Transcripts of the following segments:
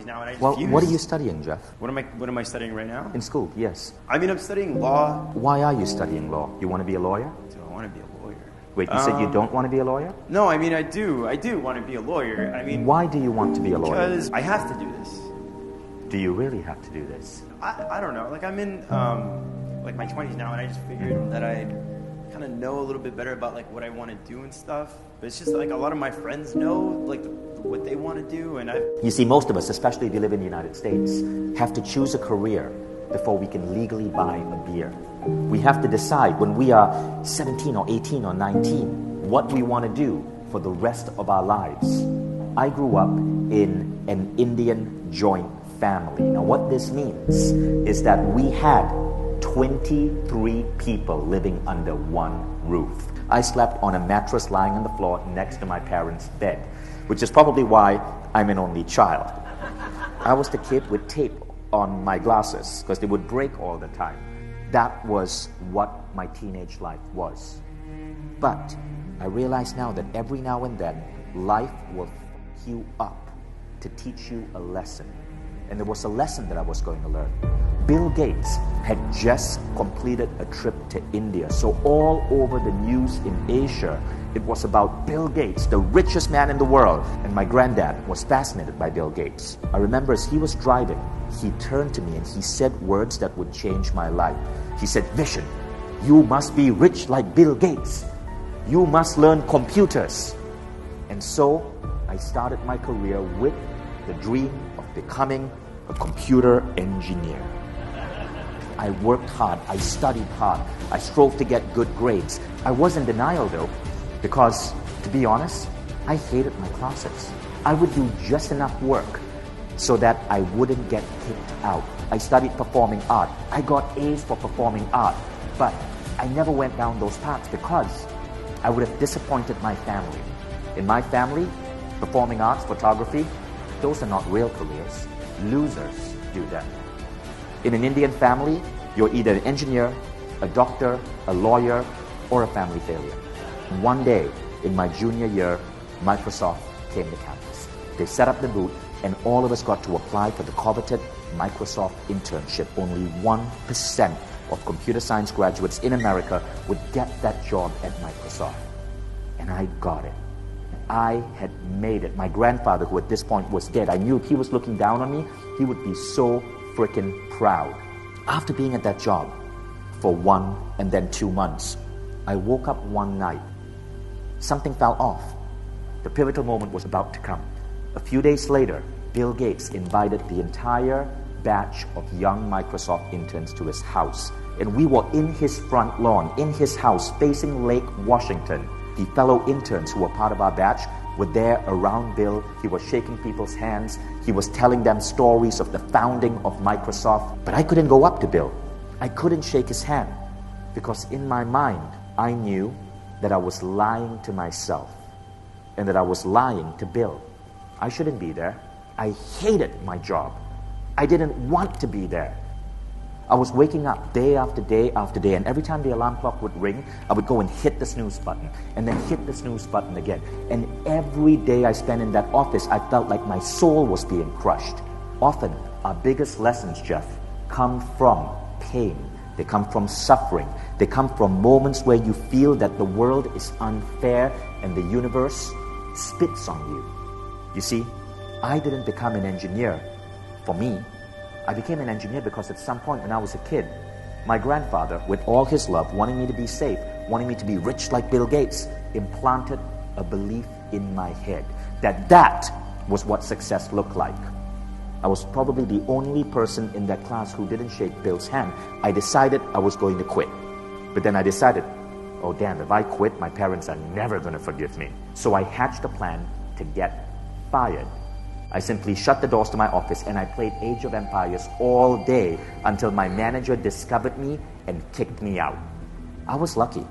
20s now, and I just Well, fused. what are you studying, Jeff? What am I studying right now? In school, yes. I mean, I'm studying law. Why are you studying law? You want to be a lawyer? Do I want to be a lawyer? Wait, you said you don't want to be a lawyer? No, I mean, I do want to be a lawyer. I mean, Why do you want to be a lawyer? because I have to do this. Do you really have to do this? I don't know. Like, I'm in like my 20s now, and I just figured that I'd kind of know a little bit better about like what I want to do and stuff. But it's just like a lot of my friends know like what they want to do, and You see, most of us, especially if you live in the United States, have to choose a career before we can legally buy a beer. We have to decide when we are 17 or 18 or 19 what we want to do for the rest of our lives. I grew up in an Indian joint family. Now, what this means is that we had 23 people living under one roof. I slept on a mattress lying on the floor next to my parents' bed, which is probably why I'm an only child. I was the kid with tape on my glasses because they would break all the time. That was what my teenage life was. But I realize now that every now and then, life will f you up to teach you a lesson. And there was a lesson that I was going to learn. Bill Gates had just completed a trip to India. So all over the news in Asia, it was about Bill Gates, the richest man in the world. And my granddad was fascinated by Bill Gates. I remember as he was driving, he turned to me and he said words that would change my life. He said, "Vishen, you must be rich like Bill Gates. You must learn computers." And so I started my career with the dream of becoming a computer engineer. I worked hard, I studied hard, I strove to get good grades. I was in denial though, because to be honest, I hated my classes. I would do just enough work so that I wouldn't get kicked out. I studied performing art. I got A's for performing art, but I never went down those paths because I would have disappointed my family. In my family, performing arts, photography, those are not real careers. Losers do that. In an Indian family, you're either an engineer, a doctor, a lawyer, or a family failure. One day, in my junior year, Microsoft came to campus. They set up the booth, and all of us got to apply for the coveted Microsoft internship. Only 1% of computer science graduates in America would get that job at Microsoft. And I got it. I had made it. My grandfather, who at this point was dead, I knew if he was looking down on me, he would be so freaking proud. After being at that job for 1 and then 2 months, I woke up one night. Something fell off. The pivotal moment was about to come. A few days later, Bill Gates invited the entire batch of young Microsoft interns to his house. And we were in his front lawn, in his house, facing Lake Washington. The fellow interns who were part of our batch were there around Bill. He was shaking people's hands. He was telling them stories of the founding of Microsoft. But I couldn't go up to Bill. I couldn't shake his hand because in my mind, I knew that I was lying to myself and that I was lying to Bill. I shouldn't be there. I hated my job. I didn't want to be there. I was waking up day after day after day, and every time the alarm clock would ring, I would go and hit the snooze button, and then hit the snooze button again. And every day I spent in that office, I felt like my soul was being crushed. Often, our biggest lessons, Jeff, come from pain. They come from suffering. They come from moments where you feel that the world is unfair and the universe spits on you. You see, I didn't become an engineer for me. I became an engineer because at some point when I was a kid, my grandfather, with all his love, wanting me to be safe, wanting me to be rich like Bill Gates, implanted a belief in my head that was what success looked like. I was probably the only person in that class who didn't shake Bill's hand. I decided I was going to quit. But then I decided, oh damn, if I quit, my parents are never going to forgive me. So I hatched a plan to get fired. I simply shut the doors to my office and I played Age of Empires all day until my manager discovered me and kicked me out. I was lucky.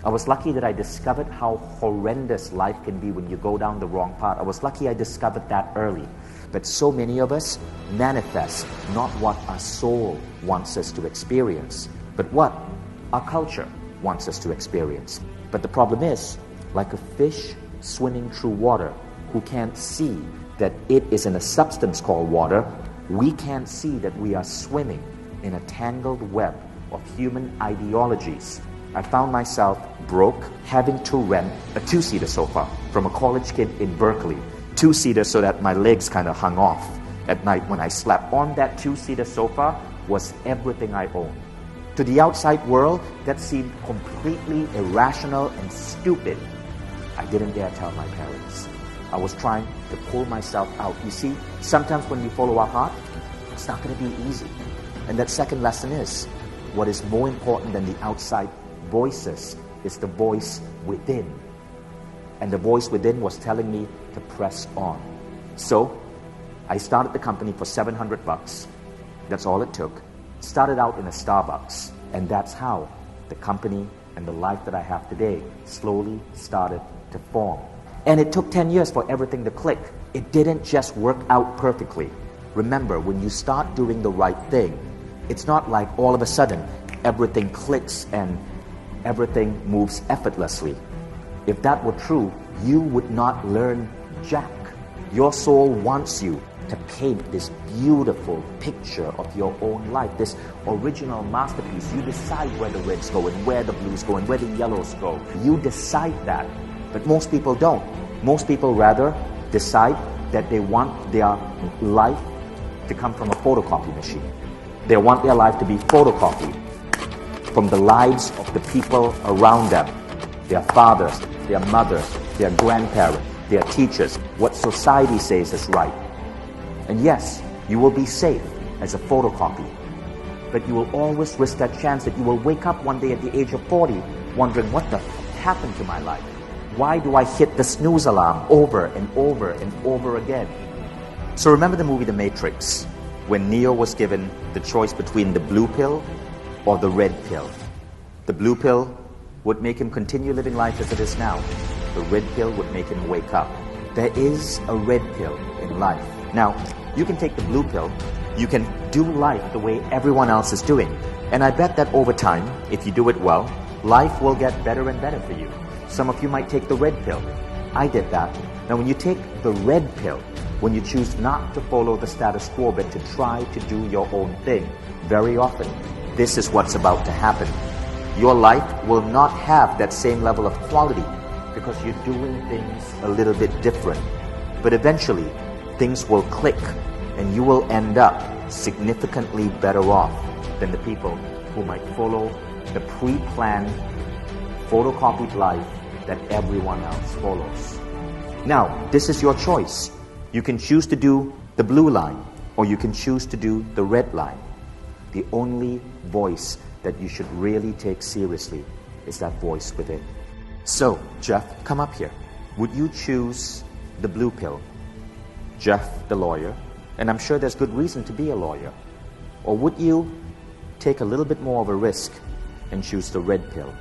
I was lucky that I discovered how horrendous life can be when you go down the wrong path. I was lucky I discovered that early. But so many of us manifest not what our soul wants us to experience, but what our culture wants us to experience. But the problem is, like a fish swimming through water who can't see that it is in a substance called water, we can't see that we are swimming in a tangled web of human ideologies. I found myself broke, having to rent a two-seater sofa from a college kid in Berkeley. Two-seater so that my legs kind of hung off at night when I slept. On that two-seater sofa was everything I owned. To the outside world, that seemed completely irrational and stupid. I didn't dare tell my parents. I was trying to pull myself out. You see, sometimes when we follow our heart, it's not going to be easy. And that second lesson is, what is more important than the outside voices is the voice within. And the voice within was telling me to press on. So, I started the company for $700. That's all it took. Started out in a Starbucks. And that's how the company and the life that I have today slowly started to form. And it took 10 years for everything to click. It didn't just work out perfectly. Remember, when you start doing the right thing, it's not like all of a sudden everything clicks and everything moves effortlessly. If that were true, you would not learn jack. Your soul wants you to paint this beautiful picture of your own life, this original masterpiece. You decide where the reds go and where the blues go and where the yellows go. You decide that. But most people don't. Most people rather decide that they want their life to come from a photocopy machine. They want their life to be photocopied from the lives of the people around them, their fathers, their mothers, their grandparents, their teachers, what society says is right. And yes, you will be safe as a photocopy, but you will always risk that chance that you will wake up one day at the age of 40 wondering, what the happened to my life? Why do I hit the snooze alarm over and over and over again? So remember the movie The Matrix, when Neo was given the choice between the blue pill or the red pill. The blue pill would make him continue living life as it is now. The red pill would make him wake up. There is a red pill in life. Now, you can take the blue pill, you can do life the way everyone else is doing. And I bet that over time, if you do it well, life will get better and better for you. Some of you might take the red pill. I did that. Now, when you take the red pill, when you choose not to follow the status quo but to try to do your own thing, very often, this is what's about to happen. Your life will not have that same level of quality because you're doing things a little bit different. But eventually, things will click and you will end up significantly better off than the people who might follow the pre-planned, photocopied life that everyone else follows. Now, this is your choice. You can choose to do the blue line or you can choose to do the red line. The only voice that you should really take seriously is that voice within. So, Jeff, come up here. Would you choose the blue pill? Jeff, the lawyer, and I'm sure there's good reason to be a lawyer. Or would you take a little bit more of a risk and choose the red pill?